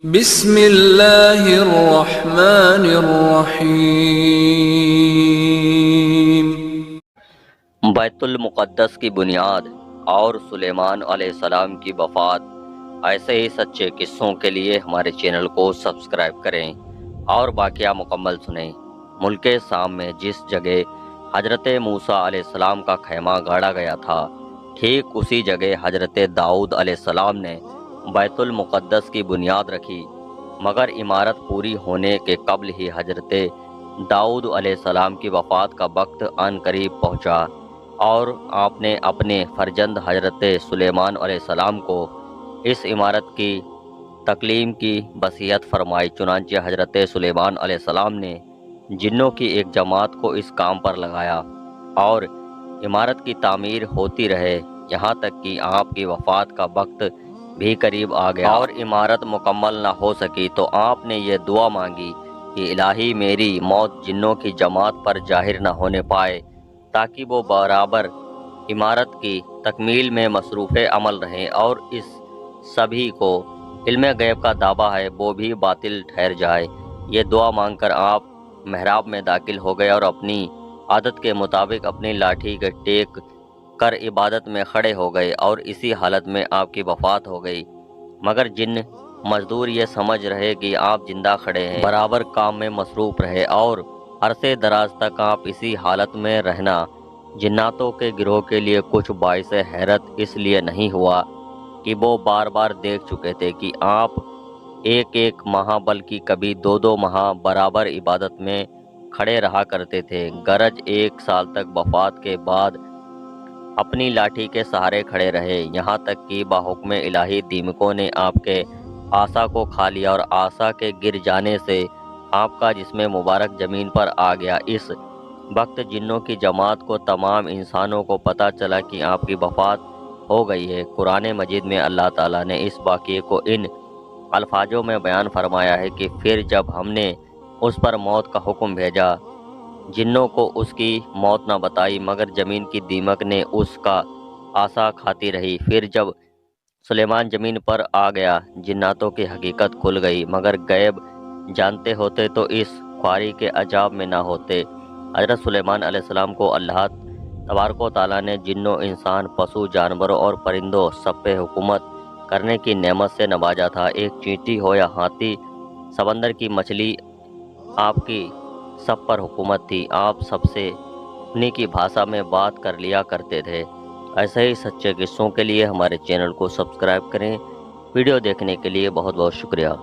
بسم اللہ الرحمن الرحیم۔ بیت المقدس کی بنیاد اور سلیمان علیہ السلام کی وفات ایسے ہی سچے قصوں کے لیے ہمارے چینل کو سبسکرائب کریں اور واقعہ مکمل سنیں۔ ملک شام میں جس جگہ حضرت موسیٰ علیہ السلام کا خیمہ گاڑا گیا تھا، ٹھیک اسی جگہ حضرت داؤد علیہ السلام نے بیت المقدس کی بنیاد رکھی، مگر عمارت پوری ہونے کے قبل ہی حضرت داؤد علیہ السلام کی وفات کا وقت عن قریب پہنچا اور آپ نے اپنے فرزند حضرت سلیمان علیہ السلام کو اس عمارت کی تکمیل کی وصیت فرمائی۔ چنانچہ حضرت سلیمان علیہ السلام نے جنوں کی ایک جماعت کو اس کام پر لگایا اور عمارت کی تعمیر ہوتی رہے، یہاں تک کہ آپ کی وفات کا وقت بھی قریب آ گیا اور عمارت مکمل نہ ہو سکی تو آپ نے یہ دعا مانگی کہ الہی میری موت جنوں کی جماعت پر ظاہر نہ ہونے پائے، تاکہ وہ برابر عمارت کی تکمیل میں مصروف عمل رہیں اور اس سبھی کو علم غیب کا دعویٰ ہے وہ بھی باطل ٹھہر جائے۔ یہ دعا مانگ کر آپ محراب میں داخل ہو گئے اور اپنی عادت کے مطابق اپنی لاٹھی کے ٹیک کر عبادت میں کھڑے ہو گئے اور اسی حالت میں آپ کی وفات ہو گئی۔ مگر جن مزدور یہ سمجھ رہے کہ آپ زندہ کھڑے ہیں، برابر کام میں مصروف رہے اور عرصے دراز تک آپ اسی حالت میں رہنا جناتوں کے گروہ کے لیے کچھ باعث حیرت اس لیے نہیں ہوا کہ وہ بار بار دیکھ چکے تھے کہ آپ ایک ایک ماہ بلکہ کبھی دو دو ماہ برابر عبادت میں کھڑے رہا کرتے تھے، گرج 1 سال تک وفات کے بعد اپنی لاٹھی کے سہارے کھڑے رہے، یہاں تک کہ بحکم الہی دیمکوں نے آپ کے عصا کو کھا لیا اور عصا کے گر جانے سے آپ کا جسم مبارک زمین پر آ گیا۔ اس وقت جنوں کی جماعت کو تمام انسانوں کو پتہ چلا کہ آپ کی وفات ہو گئی ہے۔ قرآن مجید میں اللہ تعالیٰ نے اس واقعے کو ان الفاظوں میں بیان فرمایا ہے کہ پھر جب ہم نے اس پر موت کا حکم بھیجا، جنوں کو اس کی موت نہ بتائی مگر زمین کی دیمک نے اس کا عصا کھاتی رہی۔ پھر جب سلیمان زمین پر آ گیا، جناتوں کی حقیقت کھل گئی، مگر غیب جانتے ہوتے تو اس خواری کے عذاب میں نہ ہوتے۔ حضرت سلیمان علیہ السلام کو اللہ تبارک و تعالیٰ نے جنوں، انسان، پشو، جانوروں اور پرندوں سب پہ حکومت کرنے کی نعمت سے نوازا تھا۔ ایک چینٹی ہو یا ہاتھی، سمندر کی مچھلی، آپ کی سب پر حکومت تھی۔ آپ سب سے انہی کی بھاشا میں بات کر لیا کرتے تھے۔ ایسے ہی سچے قصوں کے لیے ہمارے چینل کو سبسکرائب کریں۔ ویڈیو دیکھنے کے لیے بہت بہت شکریہ۔